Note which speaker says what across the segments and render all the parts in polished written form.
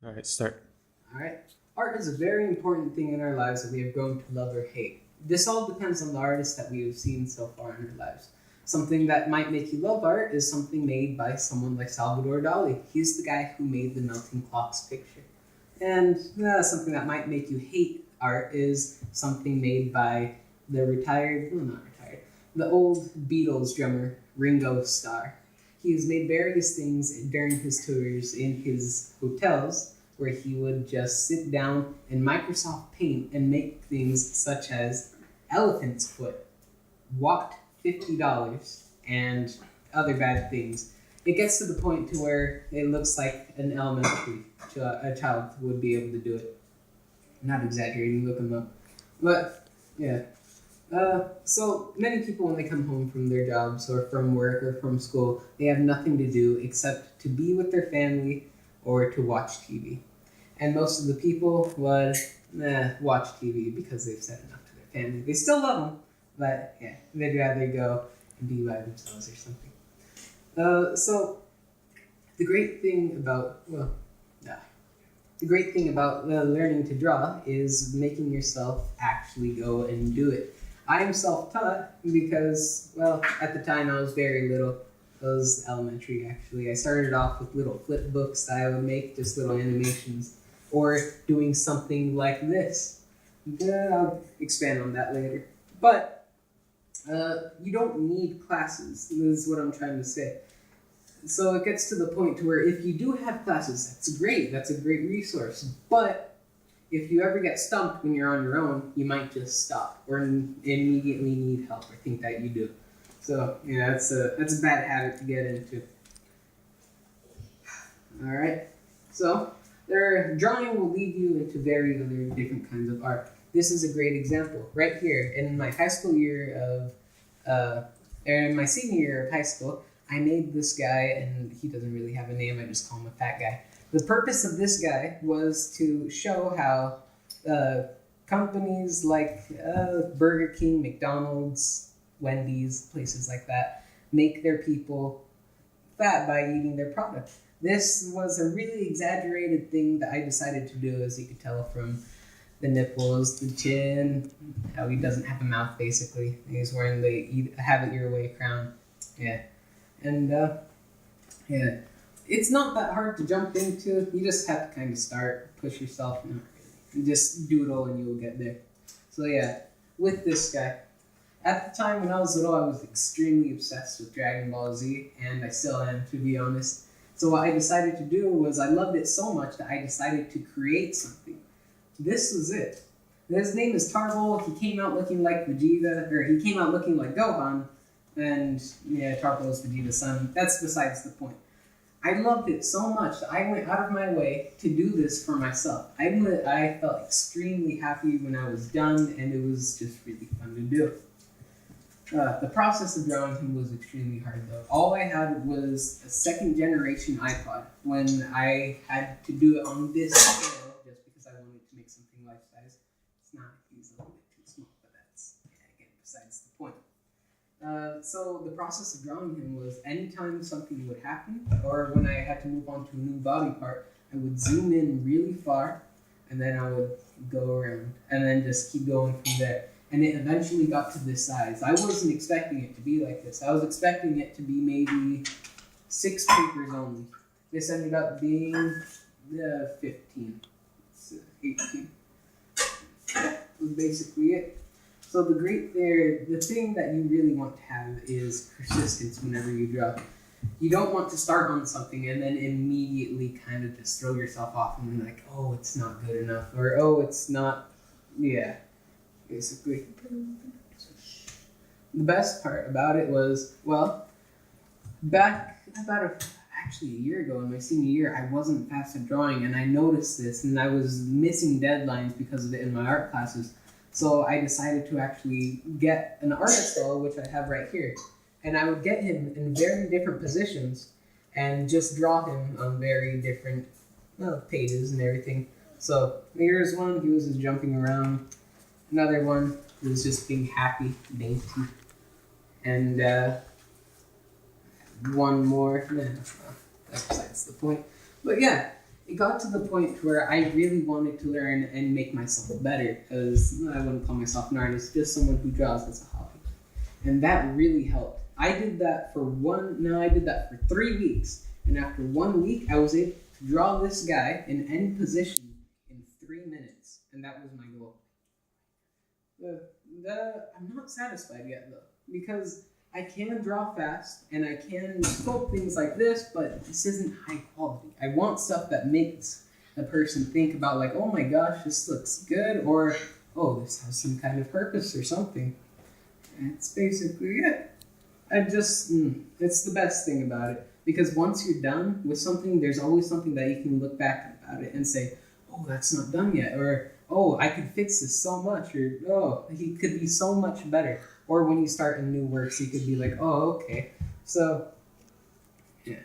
Speaker 1: All right, start.
Speaker 2: All right. Art is a very important thing in our lives that we have grown to love or hate. This all depends on the artist that we have seen so far in our lives. Something that might make you love art is something made by someone like Salvador Dali. He's the guy who made the melting clocks picture. And something that might make you hate art is something made by the the old Beatles drummer, Ringo Starr. He has made various things during his tours in his hotels where he would just sit down in Microsoft Paint and make things such as elephant's foot, walked $50, and other bad things. It gets to the point to where it looks like an elementary a child would be able to do it. Not exaggerating, look them up. But, yeah. So many people, when they come home from their jobs or from work or from school, they have nothing to do except to be with their family or to watch TV. And most of the people would watch TV because they've said enough to their family. They still love them, but yeah, they'd rather go and be by themselves or something. So the great thing about learning to draw is making yourself actually go and do it. I am self-taught because, at the time I was very little. I was elementary, actually. I started off with little flip books that I would make, just little animations, or doing something like this. I'll expand on that later. But you don't need classes. This is what I'm trying to say. So it gets to the point to where if you do have classes, that's great. That's a great resource. But if you ever get stumped when you're on your own, you might just stop or immediately need help or think that you do. So, yeah, that's a bad habit to get into. All right. So, drawing will lead you into very other different kinds of art. This is a great example. Right here, in my high school year in my senior year of high school, I made this guy, and he doesn't really have a name, I just call him a fat guy. The purpose of this guy was to show how companies like Burger King, McDonald's, Wendy's, places like that, make their people fat by eating their product. This was a really exaggerated thing that I decided to do, as you could tell from the nipples, the chin, how he doesn't have a mouth, basically. He's wearing the have it your way crown. Yeah. And, yeah. It's not that hard to jump into. You just have to kind of start, push yourself, not really. You just doodle and you'll get there. So, yeah, with this guy. At the time when I was little, I was extremely obsessed with Dragon Ball Z, and I still am, to be honest. So what I decided to do was I loved it so much that I decided to create something. This was it. His name is Tarbol. He came out looking like Vegeta, or he came out looking like Gohan, and yeah, Tarbol is Vegeta's son. That's besides the point. I loved it so much that I went out of my way to do this for myself. I felt extremely happy when I was done, and it was just really fun to do. The process of drawing him was extremely hard, though. All I had was a second-generation iPod when I had to do it on this scale, just because I wanted to make something life-size. It's not, he's a little bit too small, but that's, again, besides the point. So the process of drawing him was anytime something would happen, or when I had to move on to a new body part, I would zoom in really far, and then I would go around, and then just keep going from there. And it eventually got to this size. I wasn't expecting it to be like this. I was expecting it to be maybe 6 papers only. This ended up being 15. It's 18. That was basically it. So the thing that you really want to have is persistence whenever you draw. You don't want to start on something and then immediately kind of just throw yourself off and be like, oh, it's not good enough, or oh, it's not, yeah. Basically. The best part about it was, back about a year ago in my senior year, I wasn't fast at drawing, and I noticed this, and I was missing deadlines because of it in my art classes. So I decided to actually get an artist doll, which I have right here, and I would get him in very different positions and just draw him on very different pages and everything. So here's one, he was just jumping around. Another one was just being happy, dainty. And one more. That's besides the point. But yeah, it got to the point where I really wanted to learn and make myself better, because I wouldn't call myself an artist, just someone who draws as a hobby. And that really helped. I did that for 3 weeks. And after 1 week, I was able to draw this guy in end position in 3 minutes. And that was my goal. I'm not satisfied yet, though, because I can draw fast and I can sculpt things like this, but this isn't high quality. I want stuff that makes a person think about, like, oh my gosh, this looks good, or oh, this has some kind of purpose or something. And that's basically it. It's the best thing about it, because once you're done with something, there's always something that you can look back about it and say, oh, that's not done yet, or oh, I could fix this so much, or oh, he could be so much better. Or when you start in new works, you could be like, oh, okay. So, yeah.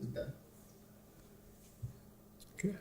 Speaker 2: It's done.
Speaker 1: Okay.